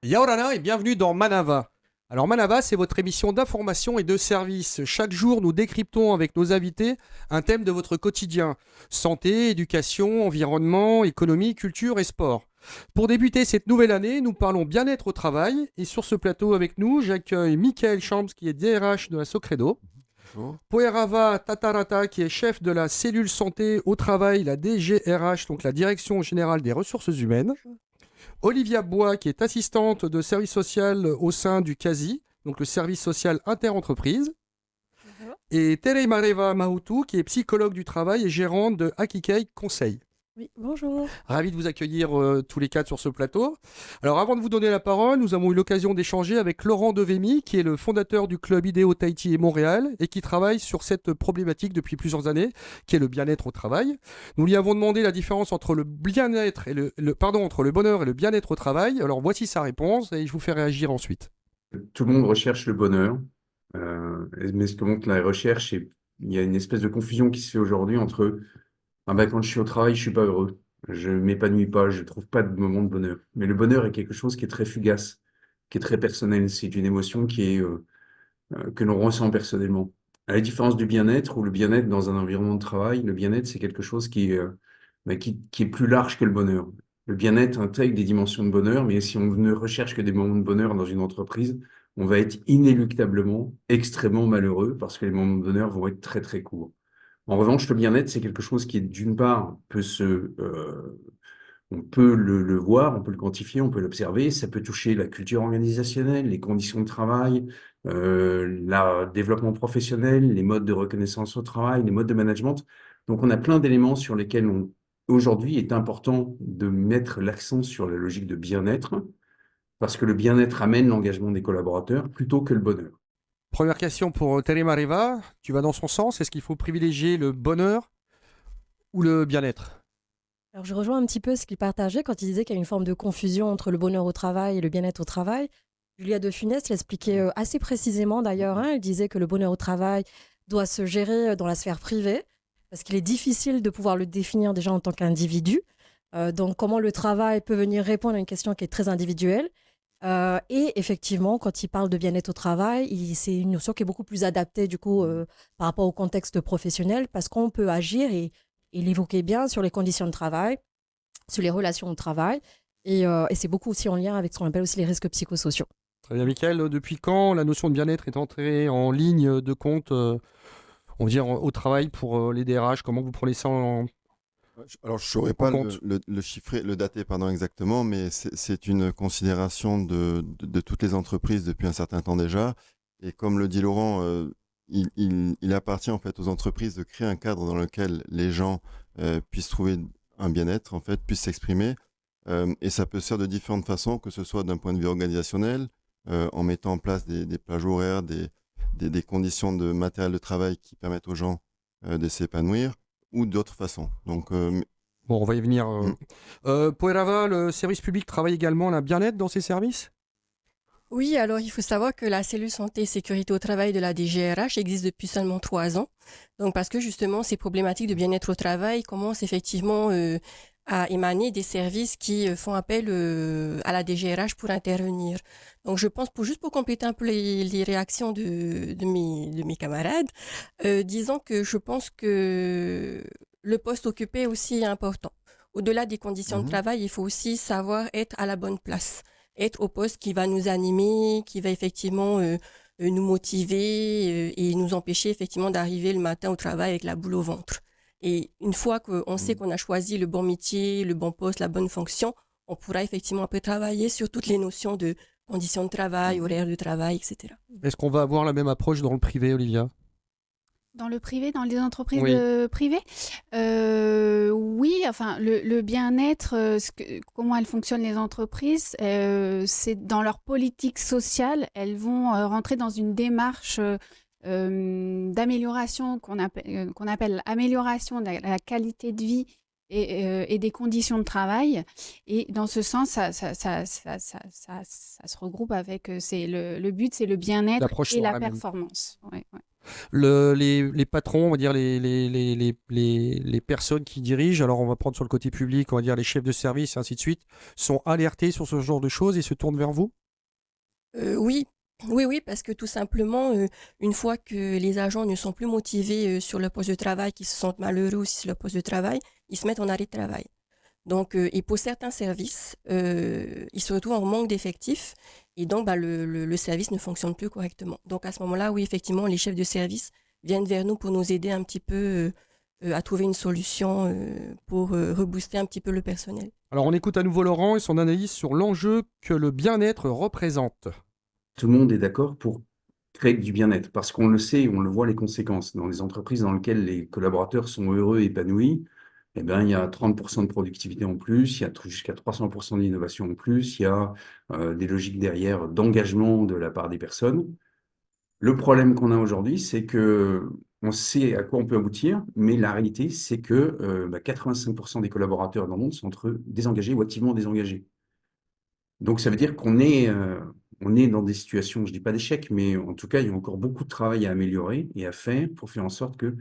Yaorana et bienvenue dans Manava. Alors Manava, c'est votre émission d'information et de service. Chaque jour, nous décryptons avec nos invités un thème de votre quotidien. Santé, éducation, environnement, économie, culture et sport. Pour débuter cette nouvelle année, nous parlons bien-être au travail. Et sur ce plateau avec nous, j'accueille Michael Champs, qui est DRH de la Socredo. Bonjour. Poerava Tatarata, qui est chef de la cellule santé au travail, la DGRH, donc la Direction Générale des Ressources Humaines. Olivia Bois, qui est assistante de service social au sein du CASI, donc le service social interentreprise. Bonjour. Et Tere Mareva Mahutu, qui est psychologue du travail et gérante de Akikei Conseil. Oui, bonjour. Ravi de vous accueillir tous les quatre sur ce plateau. Alors avant de vous donner la parole, nous avons eu l'occasion d'échanger avec Laurent Devemy, qui est le fondateur du club Idéo Tahiti et Montréal et qui travaille sur cette problématique depuis plusieurs années, qui est le bien-être au travail. Nous lui avons demandé la différence entre le bien-être et entre le bonheur et le bien-être au travail. Alors voici sa réponse et je vous fais réagir ensuite. Tout le monde recherche le bonheur, mais ce que montre la recherche, il y a une espèce de confusion qui se fait aujourd'hui entre quand je suis au travail, je suis pas heureux, je m'épanouis pas, je trouve pas de moment de bonheur. Mais le bonheur est quelque chose qui est très fugace, qui est très personnel. C'est une émotion que l'on ressent personnellement. À la différence du bien-être, ou le bien-être dans un environnement de travail, le bien-être, c'est quelque chose qui est plus large que le bonheur. Le bien-être intègre des dimensions de bonheur, mais si on ne recherche que des moments de bonheur dans une entreprise, on va être inéluctablement extrêmement malheureux parce que les moments de bonheur vont être très très courts. En revanche, le bien-être, c'est quelque chose qui, d'une part, on peut le voir, on peut le quantifier, on peut l'observer. Ça peut toucher la culture organisationnelle, les conditions de travail, le développement professionnel, les modes de reconnaissance au travail, les modes de management. Donc, on a plein d'éléments sur lesquels aujourd'hui, il est important de mettre l'accent sur la logique de bien-être, parce que le bien-être amène l'engagement des collaborateurs plutôt que le bonheur. Première question pour Tere Mareva. Tu vas dans son sens. Est-ce qu'il faut privilégier le bonheur ou le bien-être ? Alors, je rejoins un petit peu ce qu'il partageait quand il disait qu'il y a une forme de confusion entre le bonheur au travail et le bien-être au travail. Julia de Funès l'expliquait assez précisément d'ailleurs. Elle disait que le bonheur au travail doit se gérer dans la sphère privée parce qu'il est difficile de pouvoir le définir déjà en tant qu'individu. Donc, comment le travail peut venir répondre à une question qui est très individuelle. Et effectivement, quand il parle de bien-être au travail, c'est une notion qui est beaucoup plus adaptée du coup par rapport au contexte professionnel parce qu'on peut agir et il évoquait bien sur les conditions de travail, sur les relations au travail et c'est beaucoup aussi en lien avec ce qu'on appelle aussi les risques psychosociaux. Très bien, Michael. Depuis quand la notion de bien-être est entrée en ligne de compte, on va dire, au travail pour les DRH? Comment vous prenez ça Alors, je ne saurais en pas compte? le chiffrer, le dater pardon, exactement, mais c'est une considération de toutes les entreprises depuis un certain temps déjà. Et comme le dit Laurent, il appartient en fait aux entreprises de créer un cadre dans lequel les gens puissent trouver un bien-être, en fait, puissent s'exprimer. Et ça peut se faire de différentes façons, que ce soit d'un point de vue organisationnel, en mettant en place des plages horaires, des conditions de matériel de travail qui permettent aux gens de s'épanouir, ou d'autres façons. Donc, Bon, on va y venir. Poerava, le service public travaille également à bien-être dans ses services? Oui, alors il faut savoir que la cellule santé et sécurité au travail de la DGRH existe depuis seulement 3 ans. Donc parce que justement ces problématiques de bien-être au travail commencent effectivement à émaner des services qui font appel à la DGRH pour intervenir. Donc je pense, juste pour compléter un peu les réactions de mes camarades, disons que je pense que le poste occupé aussi est important. Au-delà des conditions de travail, il faut aussi savoir être à la bonne place, être au poste qui va nous animer, qui va effectivement nous motiver et nous empêcher effectivement d'arriver le matin au travail avec la boule au ventre. Et une fois qu'on sait qu'on a choisi le bon métier, le bon poste, la bonne fonction, on pourra effectivement un peu travailler sur toutes les notions de conditions de travail, horaires de travail, etc. Est-ce qu'on va avoir la même approche dans le privé, Olivia? Dans le privé, dans les entreprises Oui. privées, oui, enfin, le bien-être, comment elles fonctionnent les entreprises, c'est dans leur politique sociale, elles vont rentrer dans une démarche d'amélioration qu'on appelle amélioration de la qualité de vie et des conditions de travail. Et dans ce sens, ça se regroupe avec le but, c'est le bien-être L'approche et la sera la même. performance. Ouais. Les patrons, on va dire les personnes qui dirigent, alors on va prendre sur le côté public, on va dire les chefs de service et ainsi de suite, sont alertés sur ce genre de choses et se tournent vers vous? Oui, oui, parce que tout simplement, une fois que les agents ne sont plus motivés sur le poste de travail, qu'ils se sentent malheureux aussi sur le poste de travail, ils se mettent en arrêt de travail. Donc, et pour certains services, ils se retrouvent en manque d'effectifs et donc le service ne fonctionne plus correctement. Donc à ce moment-là, oui, effectivement, les chefs de service viennent vers nous pour nous aider un petit peu à trouver une solution pour rebooster un petit peu le personnel. Alors on écoute à nouveau Laurent et son analyse sur l'enjeu que le bien-être représente. Tout le monde est d'accord pour créer du bien-être parce qu'on le sait, on le voit les conséquences. Dans les entreprises dans lesquelles les collaborateurs sont heureux et épanouis, eh ben, il y a 30% de productivité en plus, il y a jusqu'à 300% d'innovation en plus, il y a des logiques derrière d'engagement de la part des personnes. Le problème qu'on a aujourd'hui, c'est que on sait à quoi on peut aboutir, mais la réalité, c'est que 85% des collaborateurs dans le monde sont entre eux désengagés ou activement désengagés. Donc ça veut dire on est dans des situations, je dis pas d'échec, mais en tout cas, il y a encore beaucoup de travail à améliorer et à faire pour faire en sorte que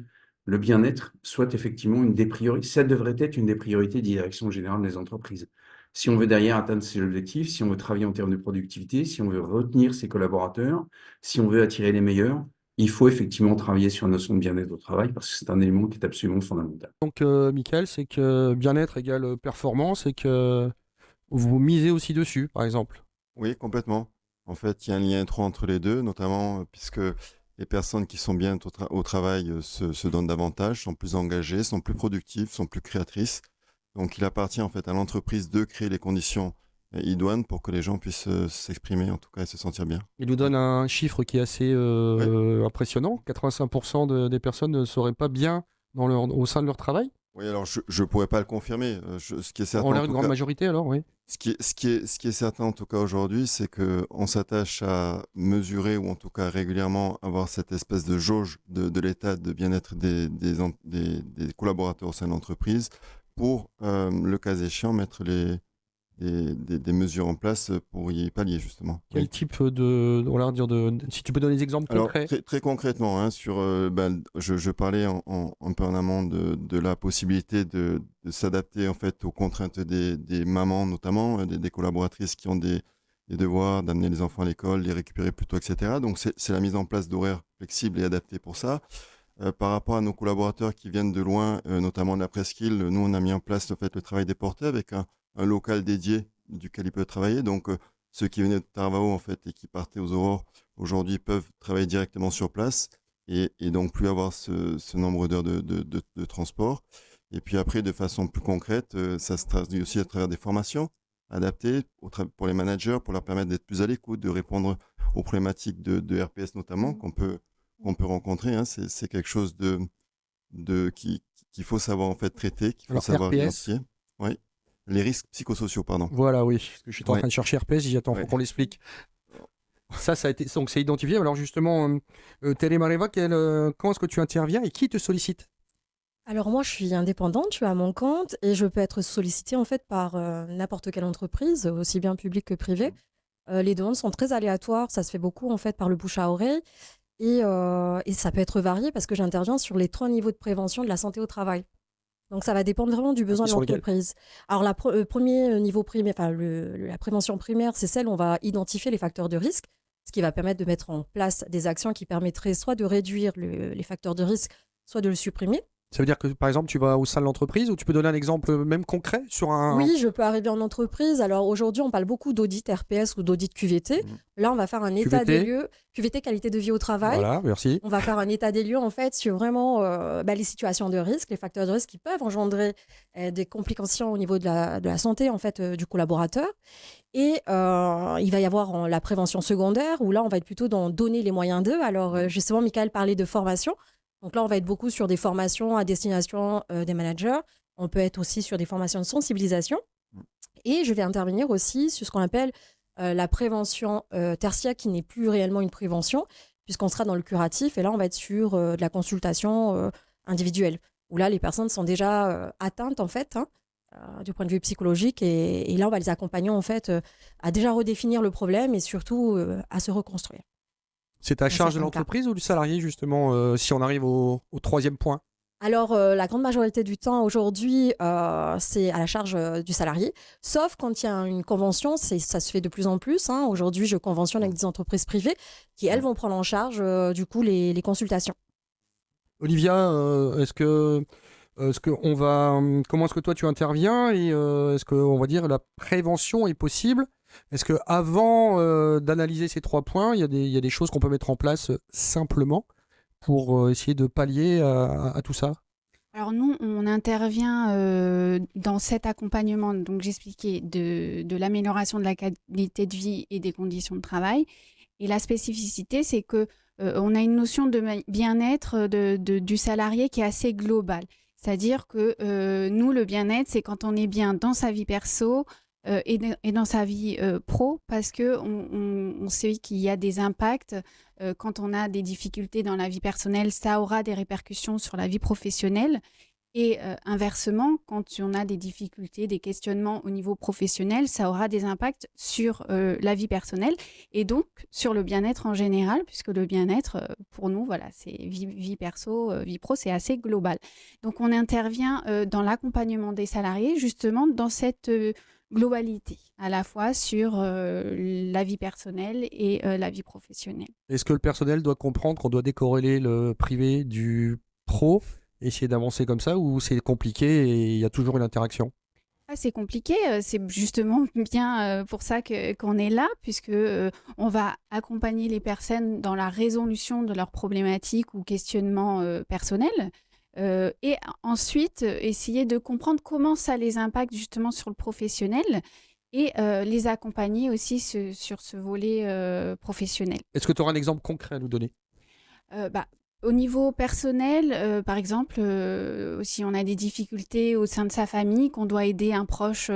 le bien-être soit effectivement une des priorités. Ça devrait être une des priorités des directions générales des entreprises. Si on veut derrière atteindre ces objectifs, si on veut travailler en termes de productivité, si on veut retenir ses collaborateurs, si on veut attirer les meilleurs, il faut effectivement travailler sur la notion de bien-être au travail parce que c'est un élément qui est absolument fondamental. Donc Michael, c'est que bien-être égale performance et que vous misez aussi dessus, par exemple. Oui, complètement. En fait, il y a un lien étroit entre les deux, notamment puisque les personnes qui sont bien au travail se donnent davantage, sont plus engagées, sont plus productives, sont plus créatrices. Donc, il appartient en fait à l'entreprise de créer les conditions idoines pour que les gens puissent s'exprimer, en tout cas, et se sentir bien. Il nous donne un chiffre qui est assez impressionnant. 85% des personnes ne seraient pas bien au sein de leur travail. Oui, alors je ne pourrais pas le confirmer. Ce qui est certain, On l'air en une tout grande cas, majorité alors, oui. ce qui est certain en tout cas aujourd'hui, c'est qu'on s'attache à mesurer ou en tout cas régulièrement avoir cette espèce de jauge de l'état de bien-être des collaborateurs au sein de l'entreprise pour, le cas échéant, mettre des mesures en place pour y pallier justement. Quel Oui. type si tu peux donner des exemples Alors, concrets. très concrètement, hein, je parlais un peu en amont de la possibilité de s'adapter en fait aux contraintes des mamans, notamment des collaboratrices qui ont des devoirs, d'amener les enfants à l'école, les récupérer plus tôt, etc. Donc, c'est la mise en place d'horaires flexibles et adaptés pour ça. Par rapport à nos collaborateurs qui viennent de loin, notamment de la presqu'île, nous, on a mis en place en fait, le travail déporté avec un local dédié duquel ils peuvent travailler. Donc, ceux qui venaient de Taravao en fait, et qui partaient aux aurores, aujourd'hui peuvent travailler directement sur place et donc plus avoir ce nombre d'heures de transport. Et puis après, de façon plus concrète, ça se traduit aussi à travers des formations adaptées pour les managers, pour leur permettre d'être plus à l'écoute, de répondre aux problématiques de RPS notamment qu'on peut rencontrer. Hein. C'est quelque chose qu'il faut savoir en fait traiter, qu'il faut Alors, savoir RPS. identifier. Oui. Les risques psychosociaux, pardon. Voilà, oui. Parce que je suis en Ouais. train de chercher RPS, j'attends Ouais. qu'on l'explique. Ça a été, donc c'est identifié. Alors justement, Télémareva, quand est-ce que tu interviens et qui te sollicite? Alors moi, je suis indépendante, je suis à mon compte et je peux être sollicitée en fait par n'importe quelle entreprise, aussi bien publique que privée. Les demandes sont très aléatoires, ça se fait beaucoup en fait par le bouche à oreille et ça peut être varié parce que j'interviens sur les 3 niveaux de prévention de la santé au travail. Donc ça va dépendre vraiment du besoin de sur lequel l'entreprise. Alors le premier niveau primaire, enfin la prévention primaire, c'est celle où on va identifier les facteurs de risque, ce qui va permettre de mettre en place des actions qui permettraient soit de réduire les facteurs de risque, soit de le supprimer. Ça veut dire que, par exemple, tu vas au sein de l'entreprise ou tu peux donner un exemple même concret sur un... Oui, je peux arriver en entreprise. Alors aujourd'hui, on parle beaucoup d'audit RPS ou d'audit QVT. Là, on va faire un état des lieux. QVT, qualité de vie au travail. Voilà, merci. On va faire un état des lieux, en fait, sur vraiment les situations de risque, les facteurs de risque qui peuvent engendrer des complications au niveau de la santé, en fait, du collaborateur. Et il va y avoir la prévention secondaire, où là, on va être plutôt dans donner les moyens d'eux. Alors, justement, Michael parlait de formation. Donc là, on va être beaucoup sur des formations à destination des managers. On peut être aussi sur des formations de sensibilisation. Et je vais intervenir aussi sur ce qu'on appelle la prévention tertiaire, qui n'est plus réellement une prévention, puisqu'on sera dans le curatif. Et là, on va être sur de la consultation individuelle, où là, les personnes sont déjà atteintes, en fait, du point de vue psychologique. Et là, on va les accompagner, en fait, à déjà redéfinir le problème et surtout à se reconstruire. C'est à charge de l'entreprise ou du salarié, justement, si on arrive au 3e point? Alors, la grande majorité du temps aujourd'hui, c'est à la charge du salarié, sauf quand il y a une convention, ça se fait de plus en plus, hein. Aujourd'hui, je conventionne avec des entreprises privées qui, elles, vont prendre en charge du coup les consultations. Olivia, comment est-ce que toi tu interviens et est-ce que on va dire la prévention est possible? Est-ce que avant d'analyser ces 3 points, il y a des choses qu'on peut mettre en place simplement pour essayer de pallier à tout ça? Alors nous, on intervient dans cet accompagnement, donc j'expliquais, de l'amélioration de la qualité de vie et des conditions de travail. Et la spécificité, c'est que on a une notion de bien-être du salarié qui est assez globale. C'est-à-dire que nous, le bien-être, c'est quand on est bien dans sa vie perso et dans sa vie pro, parce que on sait qu'il y a des impacts. Quand on a des difficultés dans la vie personnelle, ça aura des répercussions sur la vie professionnelle. Et inversement, quand on a des difficultés, des questionnements au niveau professionnel, ça aura des impacts sur la vie personnelle et donc sur le bien-être en général, puisque le bien-être, pour nous, voilà, c'est vie perso, vie pro, c'est assez global. Donc on intervient dans l'accompagnement des salariés, justement, dans cette globalité, à la fois sur la vie personnelle et la vie professionnelle. Est-ce que le personnel doit comprendre qu'on doit décorréler le privé du pro, essayer d'avancer comme ça, ou c'est compliqué et il y a toujours une interaction? Ah, c'est compliqué, c'est justement bien pour ça qu'on est là, puisque on va accompagner les personnes dans la résolution de leurs problématiques ou questionnements personnels. Et ensuite, essayer de comprendre comment ça les impacte justement sur le professionnel et les accompagner aussi sur ce volet professionnel. Est-ce que tu auras un exemple concret à nous donner? Au niveau personnel, par exemple, si on a des difficultés au sein de sa famille, qu'on doit aider un proche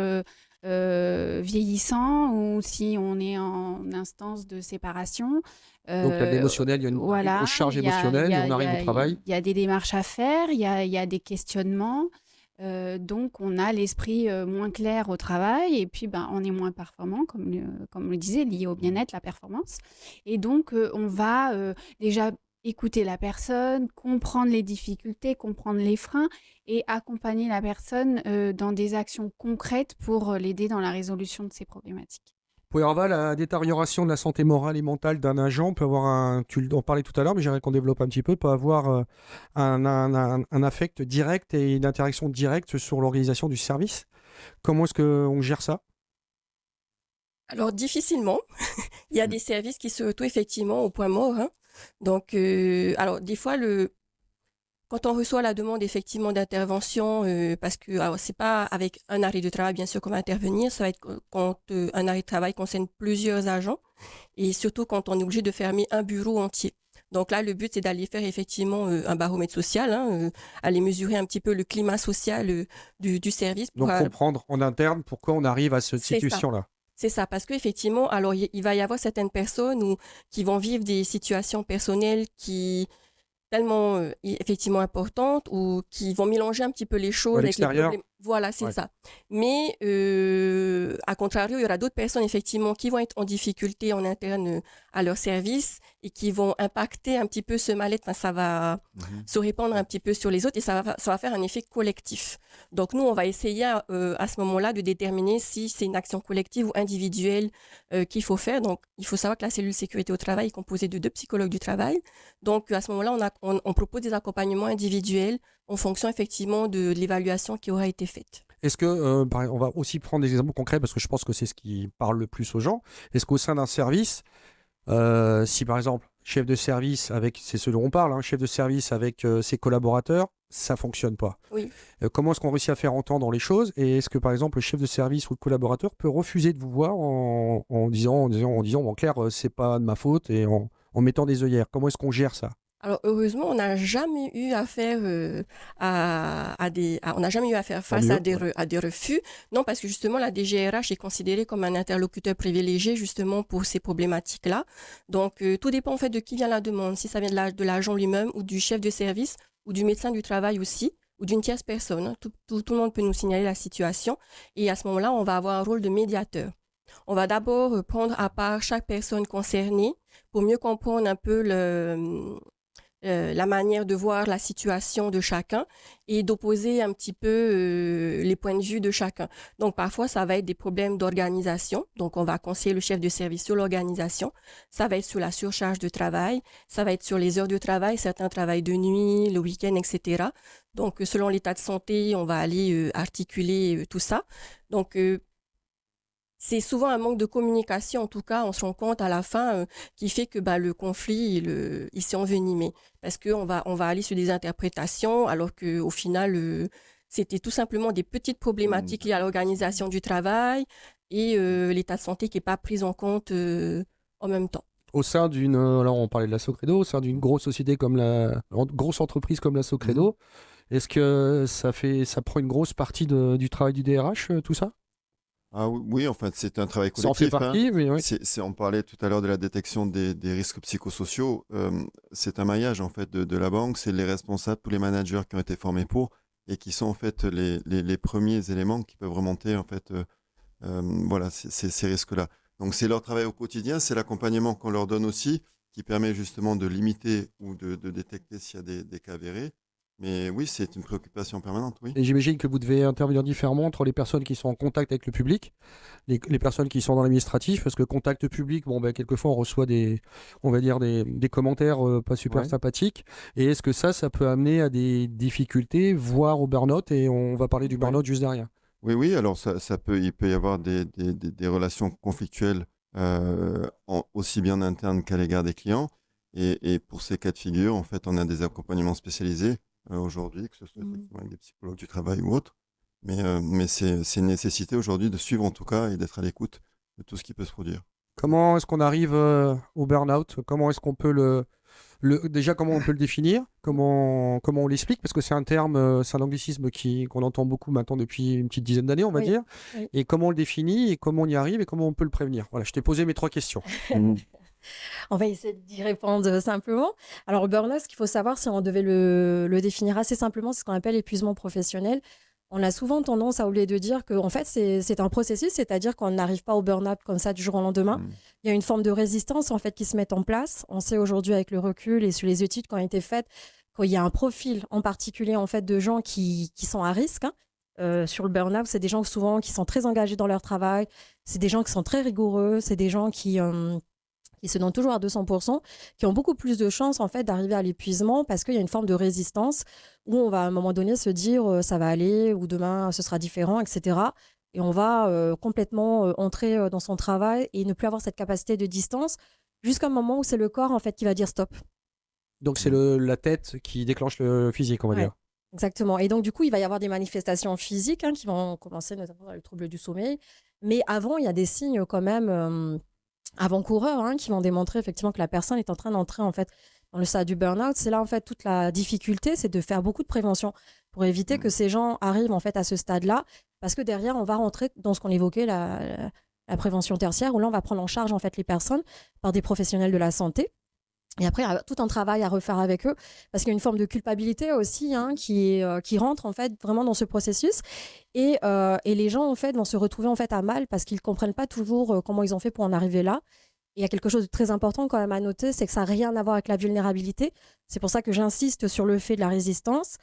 vieillissant ou si on est en instance de séparation. Donc il y a de l'émotionnel, il y a une grosse charge émotionnelle et on arrive au travail. Il y a des démarches à faire, il y a des questionnements. Donc on a l'esprit moins clair au travail et puis on est moins performant, comme le disait, lié au bien-être, la performance. Et donc on va déjà écouter la personne, comprendre les difficultés, comprendre les freins et accompagner la personne dans des actions concrètes pour l'aider dans la résolution de ses problématiques. Poirava, la détérioration de la santé morale et mentale d'un agent peut avoir tu en parlais tout à l'heure, mais j'aimerais qu'on développe un petit peu, peut avoir un affect direct et une interaction directe sur l'organisation du service. Comment est-ce qu'on gère ça? Alors, difficilement. Il y a des services qui se retrouvent effectivement au point mort, hein. Donc, alors, des fois, quand on reçoit la demande effectivement d'intervention, parce que alors c'est pas avec un arrêt de travail bien sûr qu'on va intervenir, ça va être quand un arrêt de travail concerne plusieurs agents et surtout quand on est obligé de fermer un bureau entier. Donc là, le but c'est d'aller faire effectivement un baromètre social, hein, aller mesurer un petit peu le climat social du service. Donc comprendre en interne pourquoi on arrive à cette situation-là. C'est ça, parce qu'effectivement, alors il va y avoir certaines personnes qui vont vivre des situations personnelles qui tellement effectivement importantes ou qui vont mélanger un petit peu les choses avec les problèmes. Voilà, c'est ça. Mais à contrario, il y aura d'autres personnes effectivement qui vont être en difficulté en interne à leur service et qui vont impacter un petit peu ce mal-être. Enfin, ça va se répandre un petit peu sur les autres et ça va faire un effet collectif. Donc nous, on va essayer à ce moment-là de déterminer si c'est une action collective ou individuelle qu'il faut faire. Donc il faut savoir que la cellule sécurité au travail est composée de 2 psychologues du travail. Donc à ce moment-là, on propose des accompagnements individuels en fonction effectivement de l'évaluation qui aura été faite. Est-ce que, on va aussi prendre des exemples concrets parce que je pense que c'est ce qui parle le plus aux gens. Est-ce qu'au sein d'un service, si par exemple, chef de service c'est ce dont on parle, hein, chef de service avec ses collaborateurs, ça fonctionne pas. Oui. Comment est-ce qu'on réussit à faire entendre les choses? Et est-ce que par exemple, le chef de service ou le collaborateur peut refuser de vous voir en disant en clair, c'est pas de ma faute et en mettant des œillères? Comment est-ce qu'on gère ça? Alors heureusement, on n'a jamais eu à faire face à des refus. Non, parce que justement la DGRH est considérée comme un interlocuteur privilégié justement pour ces problématiques-là. Donc tout dépend en fait de qui vient la demande, si ça vient de l'agent lui-même ou du chef de service ou du médecin du travail aussi ou d'une tierce personne. Tout le monde peut nous signaler la situation et à ce moment-là, on va avoir un rôle de médiateur. On va d'abord prendre à part chaque personne concernée pour mieux comprendre un peu la manière de voir la situation de chacun et d'opposer un petit peu les points de vue de chacun. Donc, parfois, ça va être des problèmes d'organisation. Donc, on va conseiller le chef de service sur l'organisation. Ça va être sur la surcharge de travail. Ça va être sur les heures de travail. Certains travaillent de nuit, le week-end, etc. Donc, selon l'état de santé, on va aller articuler tout ça. Donc, c'est souvent un manque de communication, en tout cas, on se rend compte à la fin, qui fait que le conflit, il s'est envenimé. Parce qu'on va aller sur des interprétations, alors qu'au final, c'était tout simplement des petites problématiques liées à l'organisation du travail et l'état de santé qui n'est pas pris en compte en même temps. Au sein d'une, alors on parlait de la Socredo, au sein d'une grosse société comme grosse entreprise comme la Socredo, est-ce que ça prend une grosse partie du travail du DRH, tout ça? Ah oui, en fait, c'est un travail Ça en fait collectif. partie, mais oui. On parlait tout à l'heure de la détection des risques psychosociaux. C'est un maillage en fait de la banque. C'est les responsables, tous les managers qui ont été formés pour et qui sont en fait les premiers éléments qui peuvent remonter en fait voilà, ces risques-là. Donc c'est leur travail au quotidien, c'est l'accompagnement qu'on leur donne aussi qui permet justement de limiter ou de détecter s'il y a des cas avérés. Mais oui, c'est une préoccupation permanente, oui. Et j'imagine que vous devez intervenir différemment entre les personnes qui sont en contact avec le public, les personnes qui sont dans l'administratif, parce que contact public, quelquefois on reçoit des commentaires pas super sympathiques. Et est-ce que ça peut amener à des difficultés, voire au burn-out, et on va parler du burn-out juste derrière. Oui, alors il peut y avoir des relations conflictuelles aussi bien en interne qu'à l'égard des clients. Et pour ces cas de figure, en fait, on a des accompagnements spécialisés aujourd'hui, que ce soit effectivement avec des psychologues du travail ou autres. Mais c'est une nécessité aujourd'hui de suivre en tout cas et d'être à l'écoute de tout ce qui peut se produire. Comment est-ce qu'on arrive au burn-out? Comment est-ce qu'on peut déjà, comment on peut le définir? Comment on l'explique? Parce que c'est un terme, c'est un anglicisme qu'on entend beaucoup maintenant depuis une petite dizaine d'années, on va dire. Oui. Et comment on le définit, et comment on y arrive, et comment on peut le prévenir? Voilà, je t'ai posé mes 3 questions. On va essayer d'y répondre simplement. Alors, le burn-out, ce qu'il faut savoir, si on devait le définir assez simplement, c'est ce qu'on appelle l'épuisement professionnel. On a souvent tendance à oublier de dire que en fait, c'est un processus, c'est-à-dire qu'on n'arrive pas au burn-out comme ça du jour au lendemain. Il y a une forme de résistance en fait qui se met en place. On sait aujourd'hui avec le recul et sur les études qui ont été faites qu'il y a un profil en particulier en fait de gens qui sont à risque. Sur le burn-out, c'est des gens souvent qui sont très engagés dans leur travail, c'est des gens qui sont très rigoureux, c'est des gens qui se donnent toujours à 200%, qui ont beaucoup plus de chances en fait d'arriver à l'épuisement parce qu'il y a une forme de résistance où on va à un moment donné se dire ça va aller ou demain ce sera différent, etc. Et on va complètement entrer dans son travail et ne plus avoir cette capacité de distance jusqu'à un moment où c'est le corps en fait qui va dire stop. Donc c'est la tête qui déclenche le physique, on va dire. Exactement. Et donc du coup, il va y avoir des manifestations physiques qui vont commencer notamment dans le trouble du sommeil. Mais avant, il y a des signes quand même avant-coureurs qui vont démontrer effectivement que la personne est en train d'entrer en fait dans le stade du burn-out. C'est là en fait toute la difficulté, c'est de faire beaucoup de prévention pour éviter que ces gens arrivent en fait à ce stade-là, parce que derrière on va rentrer dans ce qu'on évoquait la prévention tertiaire, où là on va prendre en charge en fait les personnes par des professionnels de la santé. Et après, il y a tout un travail à refaire avec eux, parce qu'il y a une forme de culpabilité aussi qui rentre en fait vraiment dans ce processus. Et les gens en fait vont se retrouver en fait à mal parce qu'ils ne comprennent pas toujours comment ils ont fait pour en arriver là. Et il y a quelque chose de très important quand même à noter, c'est que ça n'a rien à voir avec la vulnérabilité. C'est pour ça que j'insiste sur le fait de la résistance.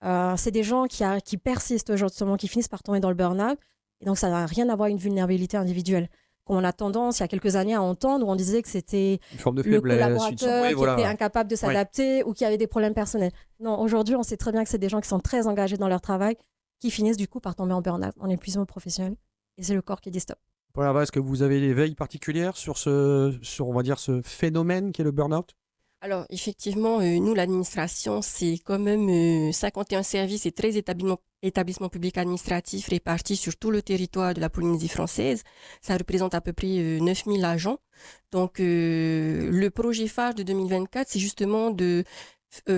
C'est des gens qui persistent justement, qui finissent par tomber dans le burn-out. Et donc, ça n'a rien à voir avec une vulnérabilité individuelle. Comme on a tendance, il y a quelques années, à entendre, où on disait que c'était le collaborateur qui était incapable de s'adapter ou qui avait des problèmes personnels. Non, aujourd'hui, on sait très bien que c'est des gens qui sont très engagés dans leur travail, qui finissent du coup par tomber en burn-out, en épuisement professionnel. Et c'est le corps qui dit stop. Est-ce que vous avez des veilles particulières sur on va dire, ce phénomène qui est le burn-out? Alors, effectivement, nous, l'administration, c'est quand même 51 services et 13 établissements publics administratifs répartis sur tout le territoire de la Polynésie française. Ça représente à peu près 9000 agents. Donc, le projet phare de 2024, c'est justement de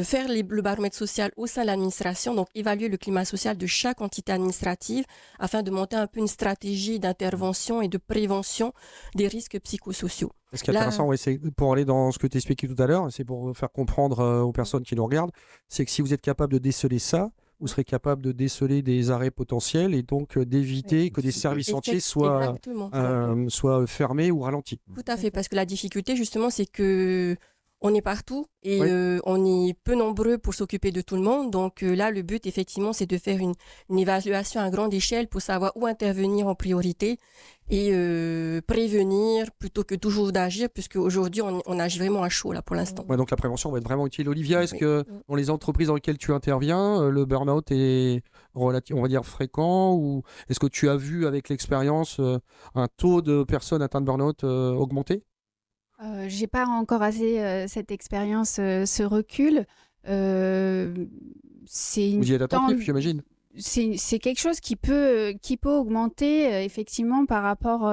faire le baromètre social au sein de l'administration, donc évaluer le climat social de chaque entité administrative afin de monter un peu une stratégie d'intervention et de prévention des risques psychosociaux. Ce qui est intéressant, c'est pour aller dans ce que tu expliquais tout à l'heure, c'est pour faire comprendre aux personnes qui nous regardent, c'est que si vous êtes capable de déceler ça, vous serez capable de déceler des arrêts potentiels et donc d'éviter que des services entiers soient fermés ou ralentis. Tout à fait, parce que la difficulté justement, c'est que on est partout et Oui. on est peu nombreux pour s'occuper de tout le monde. Donc là, le but, effectivement, c'est de faire une évaluation à grande échelle pour savoir où intervenir en priorité et prévenir plutôt que toujours d'agir, puisque aujourd'hui, on agit vraiment à chaud là pour l'instant. Ouais, donc la prévention va être vraiment utile. Olivia, est-ce Oui. que dans les entreprises dans lesquelles tu interviens, le burn-out est on va dire fréquent, ou est-ce que tu as vu avec l'expérience un taux de personnes atteintes de burn-out augmenter? J'ai pas encore assez cette expérience, ce recul. Euh, c'est une Vous y êtes attentif, tend- j'imagine. c'est quelque chose qui peut augmenter effectivement par rapport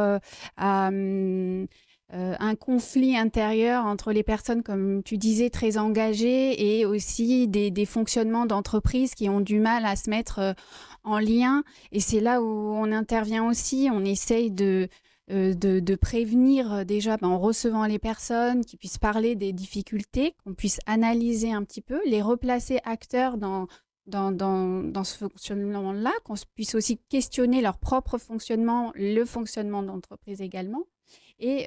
à un conflit intérieur entre les personnes, comme tu disais, très engagées et aussi des fonctionnements d'entreprise qui ont du mal à se mettre en lien. Et c'est là où on intervient aussi. On essaye de prévenir déjà en recevant les personnes, qui puissent parler des difficultés, qu'on puisse analyser un petit peu, les replacer acteurs dans ce fonctionnement-là, qu'on puisse aussi questionner leur propre fonctionnement, le fonctionnement d'entreprise également, et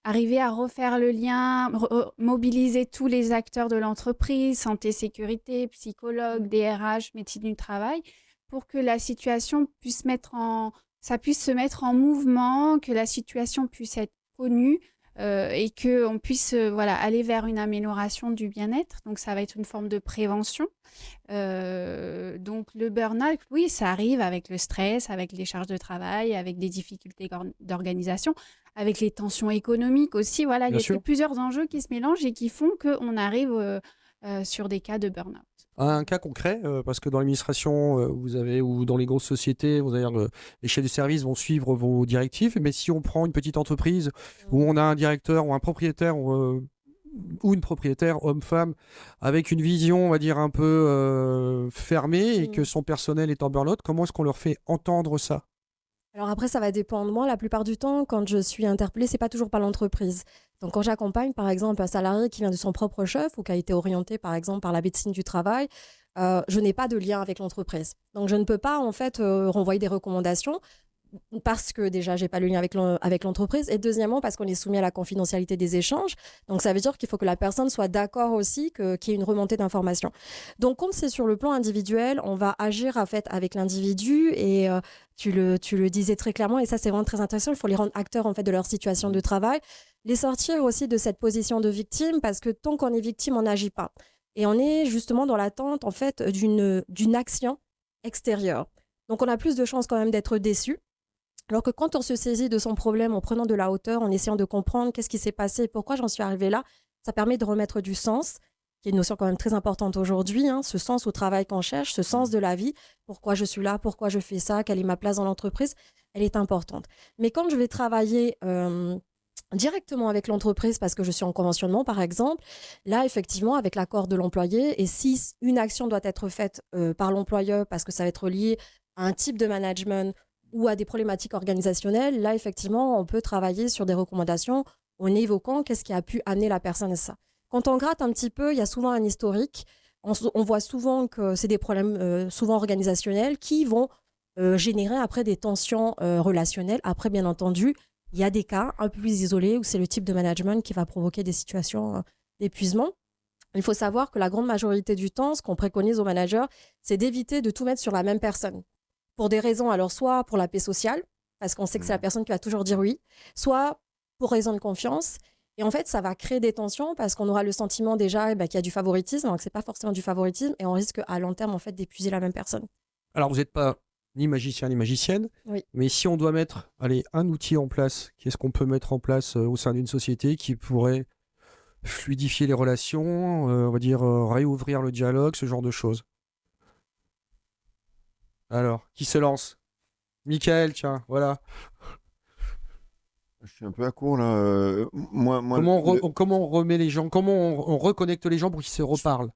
arriver à refaire le lien, mobiliser tous les acteurs de l'entreprise, santé, sécurité, psychologues, DRH, médecine du travail, pour que la situation puisse se mettre en mouvement, que la situation puisse être connue et qu'on puisse aller vers une amélioration du bien-être. Donc, ça va être une forme de prévention. Donc, le burn-out, oui, ça arrive avec le stress, avec les charges de travail, avec des difficultés d'organisation, avec les tensions économiques aussi. Voilà, il Bien y a sûr. plusieurs enjeux qui se mélangent et qui font qu'on arrive sur des cas de burn-out. Un cas concret, parce que dans l'administration, vous avez, ou dans les grosses sociétés, vous avez, les chefs de service vont suivre vos directives, mais si on prend une petite entreprise où on a un directeur ou un propriétaire ou une propriétaire, homme-femme, avec une vision, on va dire, un peu fermée et que son personnel est en burn-out, comment est-ce qu'on leur fait entendre ça? Alors après, ça va dépendre. Moi, la plupart du temps, quand je suis interpellée, c'est pas toujours par l'entreprise. Donc quand j'accompagne, par exemple, un salarié qui vient de son propre chef ou qui a été orienté, par exemple, par la médecine du travail, je n'ai pas de lien avec l'entreprise. Donc je ne peux pas, en fait, renvoyer des recommandations parce que déjà, j'ai pas le lien avec l'entreprise, et deuxièmement, parce qu'on est soumis à la confidentialité des échanges. Donc ça veut dire qu'il faut que la personne soit d'accord aussi qu'il y ait une remontée d'informations. Donc comme c'est sur le plan individuel, on va agir en fait avec l'individu, et tu le disais très clairement, et ça c'est vraiment très intéressant. Il faut les rendre acteurs en fait de leur situation de travail, les sortir aussi de cette position de victime, parce que tant qu'on est victime, on n'agit pas, et on est justement dans l'attente en fait d'une action extérieure. Donc on a plus de chances quand même d'être déçu. Alors que quand on se saisit de son problème en prenant de la hauteur, en essayant de comprendre qu'est-ce qui s'est passé, pourquoi j'en suis arrivée là, ça permet de remettre du sens, qui est une notion quand même très importante aujourd'hui, ce sens au travail qu'on cherche, ce sens de la vie, pourquoi je suis là, pourquoi je fais ça, quelle est ma place dans l'entreprise, elle est importante. Mais quand je vais travailler directement avec l'entreprise, parce que je suis en conventionnement par exemple, là effectivement avec l'accord de l'employé, et si une action doit être faite par l'employeur parce que ça va être lié à un type de management ou à des problématiques organisationnelles, là, effectivement, on peut travailler sur des recommandations en évoquant qu'est-ce qui a pu amener la personne à ça. Quand on gratte un petit peu, il y a souvent un historique. On voit souvent que c'est des problèmes souvent organisationnels qui vont générer après des tensions relationnelles. Après, bien entendu, il y a des cas un peu plus isolés où c'est le type de management qui va provoquer des situations d'épuisement. Il faut savoir que la grande majorité du temps, ce qu'on préconise aux managers, c'est d'éviter de tout mettre sur la même personne. Pour des raisons, alors soit pour la paix sociale, parce qu'on sait que c'est la personne qui va toujours dire oui, soit pour raison de confiance. Et en fait, ça va créer des tensions parce qu'on aura le sentiment déjà qu'il y a du favoritisme, alors que ce n'est pas forcément du favoritisme, et on risque à long terme en fait, d'épuiser la même personne. Alors, vous n'êtes pas ni magicien ni magicienne, Oui. mais si on doit mettre un outil en place, qu'est-ce qu'on peut mettre en place au sein d'une société qui pourrait fluidifier les relations, on va dire réouvrir le dialogue, ce genre de choses? Alors, qui se lance? Michael, tiens, voilà. Je suis un peu à court là. Comment on remet les gens, comment on reconnecte les gens pour qu'ils se reparlent?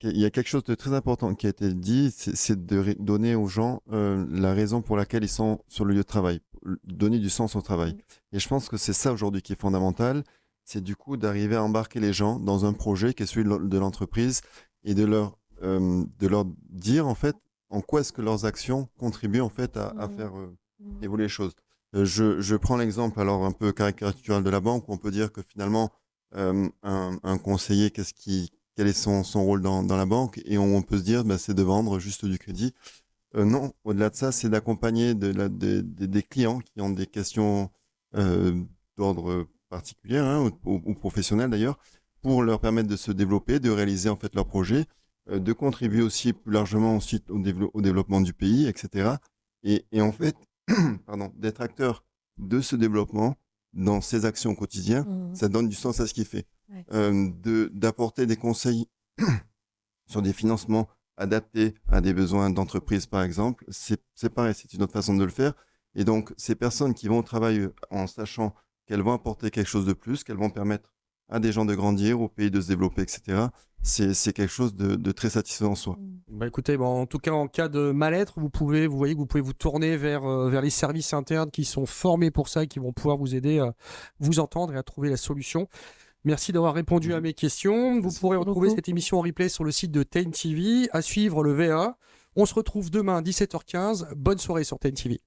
Il y a quelque chose de très important qui a été dit, c'est de donner aux gens la raison pour laquelle ils sont sur le lieu de travail, donner du sens au travail. Et je pense que c'est ça aujourd'hui qui est fondamental, c'est du coup d'arriver à embarquer les gens dans un projet qui est celui de l'entreprise, et de leur dire en fait en quoi est-ce que leurs actions contribuent en fait à faire évoluer les choses. Je prends l'exemple alors un peu caricatural de la banque où on peut dire que finalement un conseiller, quel est son rôle dans la banque, et on peut se dire c'est de vendre juste du crédit. Non, au-delà de ça, c'est d'accompagner des clients qui ont des questions d'ordre particulier ou professionnel d'ailleurs, pour leur permettre de se développer, de réaliser en fait leurs projets, de contribuer aussi plus largement ensuite au développement du pays, etc. Et en fait, d'être acteur de ce développement dans ses actions au quotidien, ça donne du sens à ce qu'il fait. Ouais. D'apporter des conseils sur des financements adaptés à des besoins d'entreprise, par exemple, c'est pareil, c'est une autre façon de le faire. Et donc, ces personnes qui vont au travail en sachant qu'elles vont apporter quelque chose de plus, qu'elles vont permettre à des gens de grandir, au pays de se développer, etc., c'est quelque chose de très satisfaisant en soi. Écoutez, en tout cas, en cas de mal-être, vous voyez que vous pouvez vous tourner vers les services internes qui sont formés pour ça et qui vont pouvoir vous aider à vous entendre et à trouver la solution. Merci d'avoir répondu à mes questions. Vous pourrez retrouver cette émission en replay sur le site de TEN TV. À suivre le VA. On se retrouve demain à 17h15. Bonne soirée sur TEN TV.